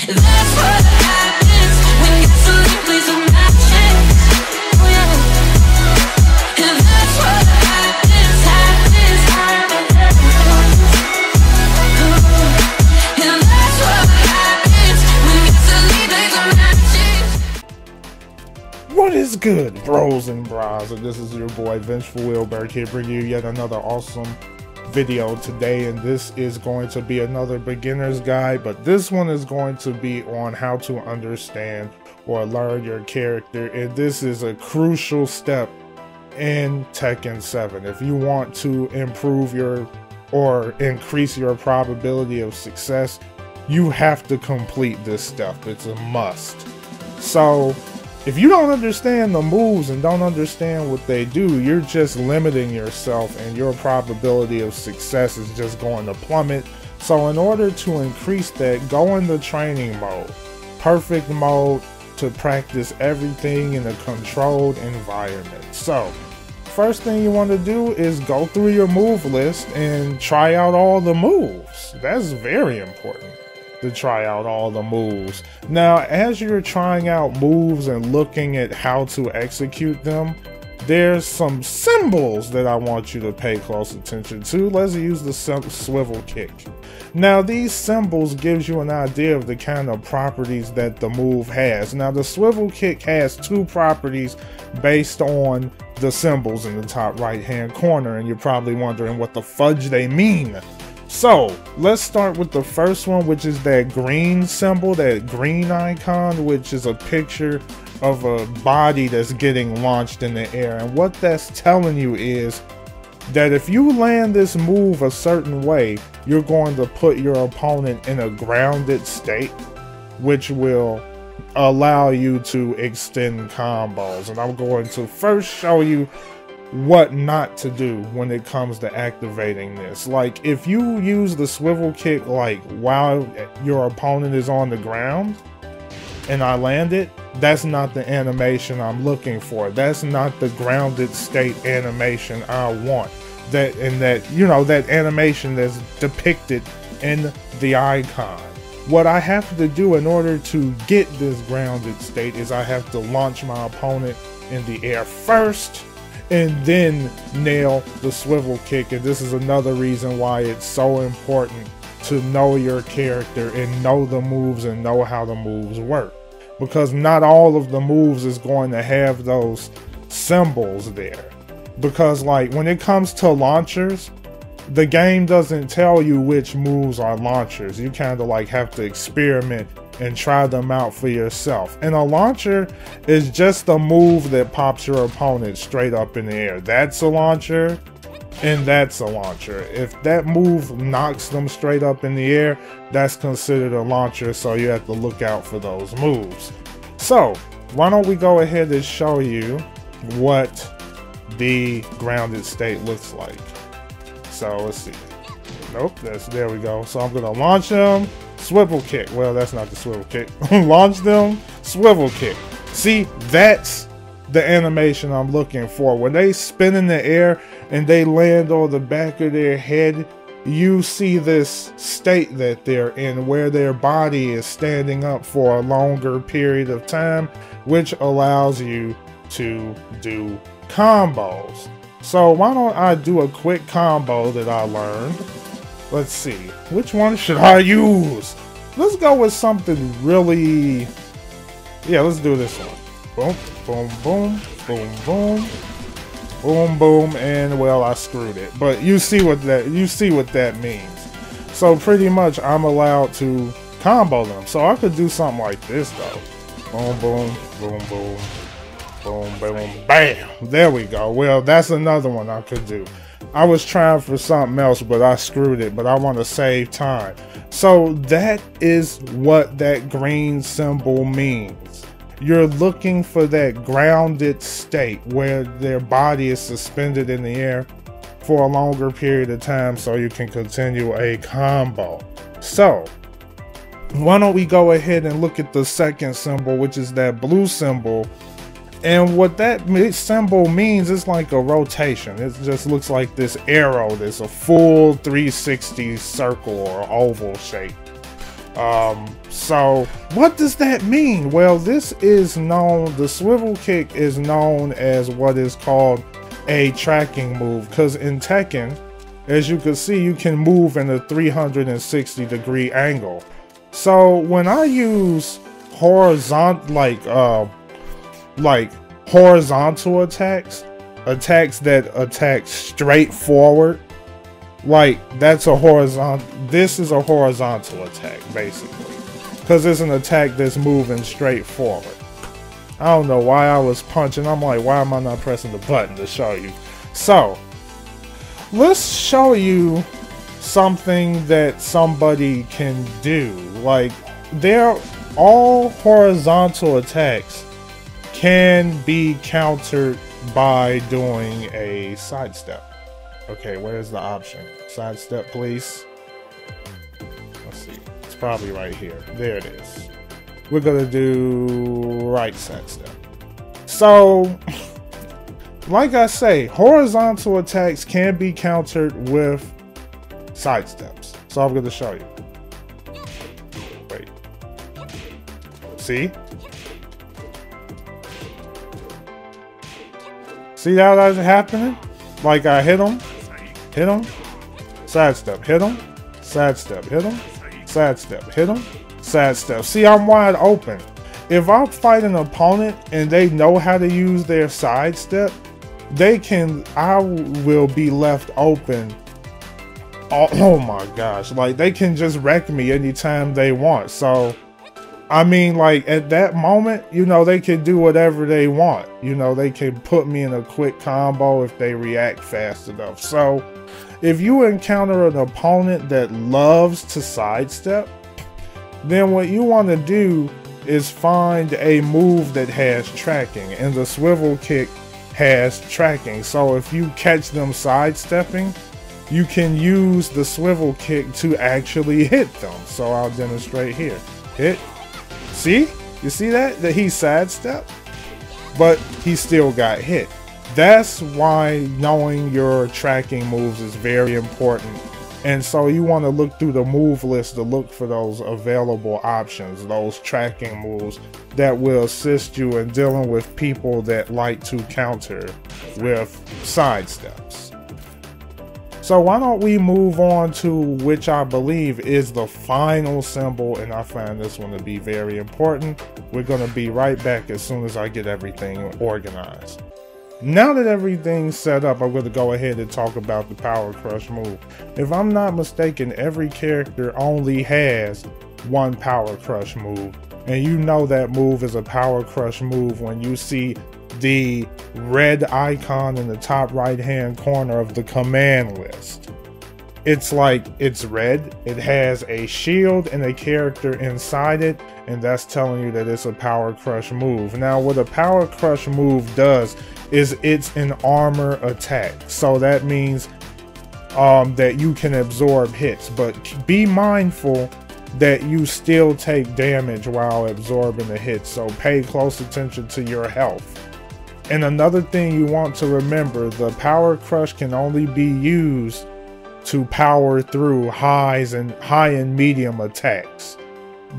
That's what happens when gasoline plays a matches. Oh yeah. And that's what happens, happens. And that's what happens when gasoline plays a matches. What is good, bros and bras? And this is your boy Vengefulwilberg here, bringing you yet another awesome video today. And this is going to be another beginner's guide, but this one is going to be on how to understand or learn your character. And this is a crucial step in Tekken 7 if you want to improve your or increase your probability of success. You have to complete this step. It's a must. So if you don't understand the moves and don't understand what they do, you're just limiting yourself and your probability of success is just going to plummet. So in order to increase that, go into training mode, perfect mode, to practice everything in a controlled environment. So first thing you want to do is go through your move list and try out all the moves. That's very important, to try out all the moves. Now, as you're trying out moves and looking at how to execute them, there's some symbols that I want you to pay close attention to. Let's use the swivel kick. Now, these symbols gives you an idea of the kind of properties that the move has. Now, the swivel kick has two properties based on the symbols in the top right hand corner, and you're probably wondering what the fudge they mean. So let's start with the first one, which is that green symbol, that green icon, which is a picture of a body that's getting launched in the air. And what that's telling you is that if you land this move a certain way, you're going to put your opponent in a grounded state, which will allow you to extend combos. And I'm going to first show you what not to do when it comes to activating this. Like, if you use the swivel kick like while your opponent is on the ground and I land it, that's not the animation I'm looking for. That's not the grounded state animation I want. That, and that, you know, that animation that's depicted in the icon. What I have to do in order to get this grounded state is I have to launch my opponent in the air first and then nail the swivel kick. And this is another reason why it's so important to know your character and know the moves and know how the moves work, because not all of the moves is going to have those symbols there. Because like when it comes to launchers, the game doesn't tell you which moves are launchers. You kind of like have to experiment and try them out for yourself. And a launcher is just a move that pops your opponent straight up in the air. That's a launcher, and that's a launcher. If that move knocks them straight up in the air, that's considered a launcher, so you have to look out for those moves. So why don't we go ahead and show you what the grounded state looks like. So let's see. Nope, there we go. So I'm gonna launch them, swivel kick. Well, that's not the swivel kick. Launch them, swivel kick. See, that's the animation I'm looking for. When they spin in the air and they land on the back of their head, you see this state that they're in where their body is standing up for a longer period of time, which allows you to do combos. So why don't I do a quick combo that I learned. Let's see, which one should I use? Let's go with something really, yeah, let's do this one. Boom, boom, boom, boom, boom, boom, boom, and well, I screwed it. But you see what that means. So pretty much I'm allowed to combo them. So I could do something like this though. Boom, boom, boom, boom. Boom, boom, bam. There we go. Well, that's another one I could do. I was trying for something else, but I screwed it. But I want to save time. So that is what that green symbol means. You're looking for that grounded state where their body is suspended in the air for a longer period of time so you can continue a combo. So why don't we go ahead and look at the second symbol, which is that blue symbol. And what that symbol means is like a rotation. It just looks like this arrow. There's a full 360 circle or oval shape. So what does that mean? Well, this is known, the swivel kick is known as what is called a tracking move, because in Tekken, as you can see, you can move in a 360-degree angle. So when I use horizontal, like horizontal attacks that attack straight forward, like that's a horizontal, this is a horizontal attack basically, because it's an attack that's moving straight forward. I don't know why I was punching. I'm like, why am I not pressing the button to show you? So let's show you something that somebody can do. Like, all horizontal attacks can be countered by doing a sidestep. Okay, where's the option? Sidestep, please. Let's see. It's probably right here. There it is. We're gonna do right sidestep. So, like I say, horizontal attacks can be countered with sidesteps. So I'm gonna show you. Wait. See? See how that's happening? Like I hit him, sidestep, hit him, sidestep, hit him, sidestep, hit him, sidestep. See, I'm wide open. If I fight an opponent and they know how to use their sidestep, I will be left open. Oh my gosh, like they can just wreck me anytime they want. So, I mean, like at that moment, you know, they can do whatever they want. You know, they can put me in a quick combo if they react fast enough. So, if you encounter an opponent that loves to sidestep, then what you want to do is find a move that has tracking, and the swivel kick has tracking. So if you catch them sidestepping, you can use the swivel kick to actually hit them. So I'll demonstrate here. Hit. See? You see that? That he sidestepped, but he still got hit. That's why knowing your tracking moves is very important. And so you want to look through the move list to look for those available options, those tracking moves that will assist you in dealing with people that like to counter with sidesteps. So why don't we move on to which I believe is the final symbol, and I find this one to be very important. We're going to be right back as soon as I get everything organized. Now that everything's set up, I'm going to go ahead and talk about the Power Crush move. If I'm not mistaken, every character only has one Power Crush move. And you know that move is a Power Crush move when you see the red icon in the top right hand corner of the command list. It's like, it's red, it has a shield and a character inside it, and that's telling you that it's a Power Crush move. Now what a Power Crush move does is it's an armor attack. So that means that you can absorb hits, but be mindful that you still take damage while absorbing the hits. So pay close attention to your health. And another thing you want to remember, the Power Crush can only be used to power through high and medium attacks.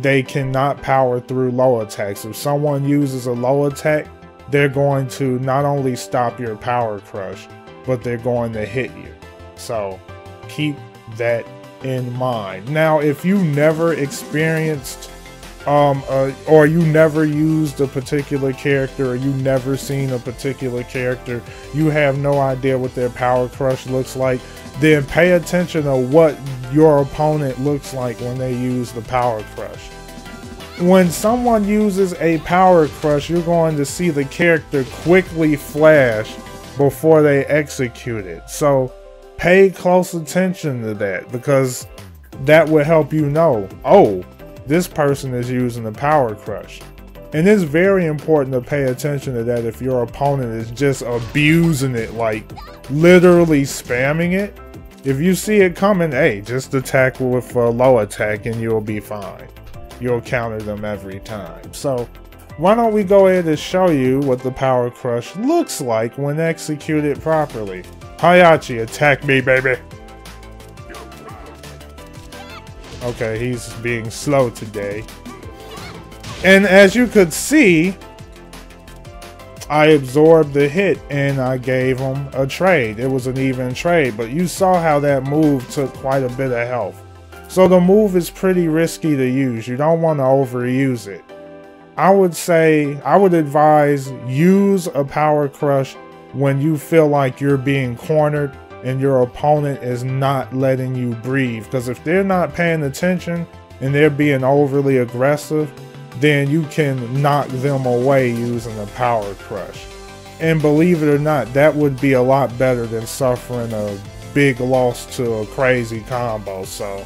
They cannot power through low attacks. If someone uses a low attack, they're going to not only stop your Power Crush, but they're going to hit you. So keep that in mind. Now, if you never experienced or you never used a particular character, or you never seen a particular character, you have no idea what their Power Crush looks like, then pay attention to what your opponent looks like when they use the Power Crush. When someone uses a Power Crush, you're going to see the character quickly flash before they execute it. So pay close attention to that, because that will help you know, oh, this person is using the Power Crush. And it's very important to pay attention to that if your opponent is just abusing it, like literally spamming it. If you see it coming, hey, just attack with a low attack and you'll be fine. You'll counter them every time. So why don't we go ahead and show you what the Power Crush looks like when executed properly. Heihachi, attack me, baby. Okay, he's being slow today. And as you could see, I absorbed the hit and I gave him a trade. It was an even trade, but you saw how that move took quite a bit of health. So the move is pretty risky to use. You don't want to overuse it. I would advise use a power crush when you feel like you're being cornered and your opponent is not letting you breathe. Because if they're not paying attention and they're being overly aggressive, then you can knock them away using a power crush. And believe it or not, that would be a lot better than suffering a big loss to a crazy combo. So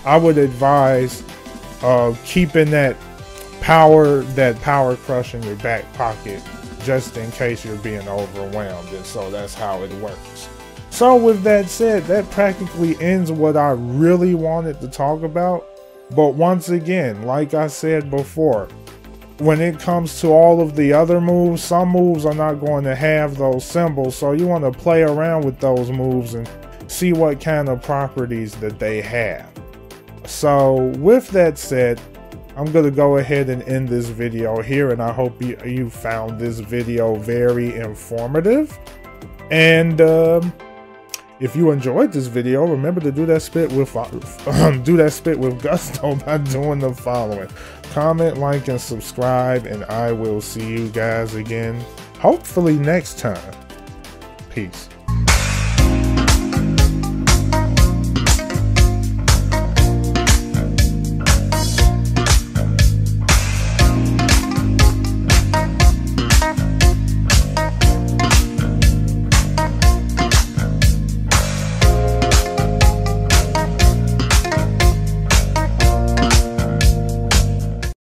I would advise keeping that power crush in your back pocket just in case you're being overwhelmed. And so that's how it works. So with that said, that practically ends what I really wanted to talk about. But once again, like I said before, when it comes to all of the other moves, some moves are not going to have those symbols. So you want to play around with those moves and see what kind of properties that they have. So with that said, I'm going to go ahead and end this video here, and I hope you found this video very informative. And if you enjoyed this video, remember to do that spit with gusto by doing the following: comment, like, and subscribe, and I will see you guys again hopefully next time. Peace.